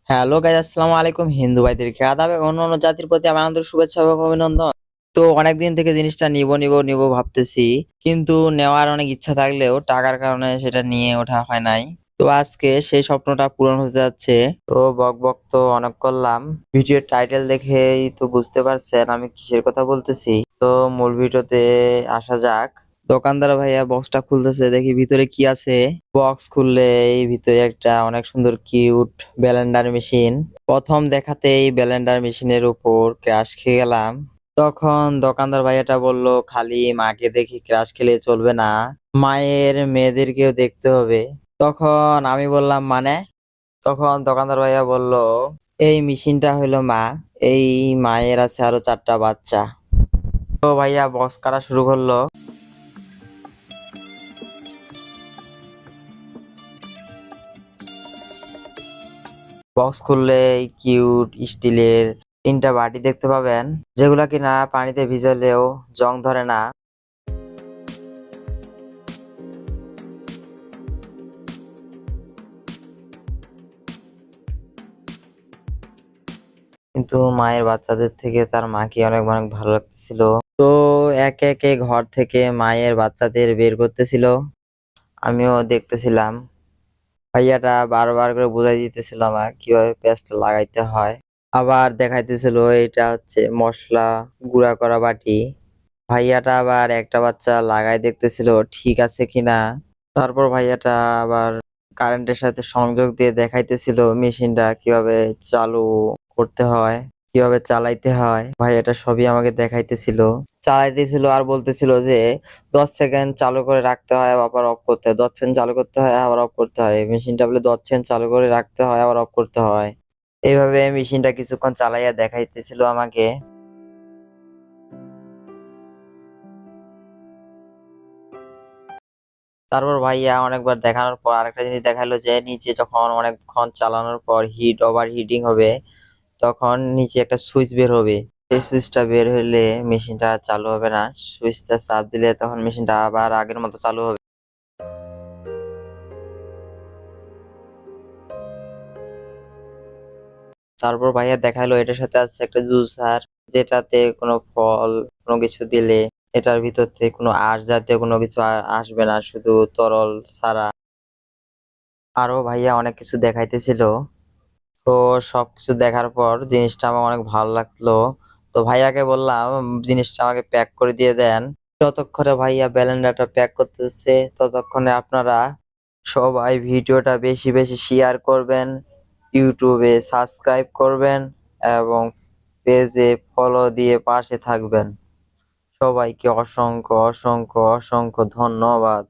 Hello guys, আসসালামু আলাইকুম। হিন্দু ভাইদেরকে আদাব এবং অন্যান্য জাতির প্রতি আমার আন্তরিক শুভেচ্ছা এবং অভিনন্দন। তো অনেকদিন থেকে জিনিসটা নিবো ভাবতেছি, কিন্তু নেওয়ার অনেক ইচ্ছা থাকলেও টাকার কারণে সেটা নিয়ে ওঠা হয় নাই। তো আজকে সেই স্বপ্নটা পূরণ হতে যাচ্ছে। তো বক তো অনেক করলাম। ভিডিওর টাইটেল দেখেই তো বুঝতে পারছেন আমি কিসের কথা বলতেছি। তো মূল ভিডিওতে আসা যাক। দোকানদার ভাইয়া বক্সটা খুলতেছে, দেখি ভিতরে কি আছে। বক্স খুললে এই ভিতরে একটা অনেক সুন্দর কিউট ব্লেন্ডার মেশিন। প্রথম দেখাতেই ব্লেন্ডার মেশিনের উপর ক্রাশ খেয়ে গেলাম। তখন দোকানদার ভাইয়াটা বলল, খালি মাকে দেখি ক্রাশ খেলে চলবে না, মায়ের মেয়েদেরকেও দেখতে হবে। তখন আমি বললাম মানে? তখন দোকানদার ভাইয়া বলল, এই মেশিনটা হলো মা, এই মায়ের আছে আরো 4টা বাচ্চা। তো ভাইয়া বক্স কাটা শুরু করলো। বক্স খুললে কিউট স্টিলের 3টা বাটি দেখতে পাবেন, যেগুলা কিনা পানিতে ভিজালেও জং ধরে না। কিন্তু মায়ের বাচ্চাদের থেকে তার মাকে অনেক অনেক ভালো লাগতেছিল। তো একে একে ঘর থেকে মায়ের বাচ্চাদের বের করতেছিল, আমিও দেখতেছিলাম। ভাইয়াটা বারবার করে বুঝাই দিতেছিল আমার কিভাবে পেস্ট লাগাইতে হয়। আবার দেখাইতেছিল এটা হচ্ছে মশলা গুঁড়া করা বাটি। ভাইয়াটা আবার একটা বাচ্চা লাগাই দেখতেছিল ঠিক আছে কিনা। তারপর ভাইয়াটা আবার কারেন্টের সাথে সংযোগ দিয়ে দেখাইতেছিল মেশিনটা কিভাবে চালু করতে হয়, কিভাবে চালাইতে হয়। ভাইয়াটা সবই আমাকে দেখাইতেছিল, চালাইতেছিল আর বলতেছিল যে 10 সেকেন্ড চালু করে রাখতে হয়, আবার অফ করতে হয়, 10 সেকেন্ড চালু করতে হয়, আবার অফ করতে হয়। মেশিনটা বলে 10 সেকেন্ড চালু করে রাখতে হয়, আবার অফ করতে হয়। এইভাবে মেশিনটা কিছুক্ষণ চালাইয়া দেখাইতেছিল আমাকে। তারপর ভাইয়া অনেকবার দেখানোর পর আরেকটা জিনিস দেখালো যে নিচে যখন অনেকক্ষণ চালানোর পর ওভার হিটিং হবে, তখন নিচে একটা সুইচ বের হবে। সেই সুইচটা বের হলে মেশিনটা চালু হবে না। সুইচটা চাপ দিলে তখন মেশিনটা আবার আগের মতো চালু হবে। তারপর ভাইয়া দেখালো এটার সাথে আছে একটা জুসার, যেটাতে কোনো ফল কোনো কিছু দিলে এটার ভিতর থেকে কোনো আঁশ জাতীয় কোনো কিছু আসবে না, শুধু তরল ছাড়া। আরো ভাইয়া অনেক কিছু দেখাইতেছিল। তো সবকিছু দেখার পর জিনিসটা আমার অনেক ভালো লাগলো। তো ভাইয়াকে বললাম জিনিসটা আমাকে প্যাক করে দিয়ে দেন। যতক্ষণে ভাইয়া ব্লেন্ডারটা প্যাক করতেছে ততক্ষণে আপনারা সবাই ভিডিওটা বেশি বেশি শেয়ার করবেন, ইউটিউবে সাবস্ক্রাইব করবেন এবং পেজে ফলো দিয়ে পাশে থাকবেন। সবাইকে অসংখ্য অসংখ্য অসংখ্য ধন্যবাদ।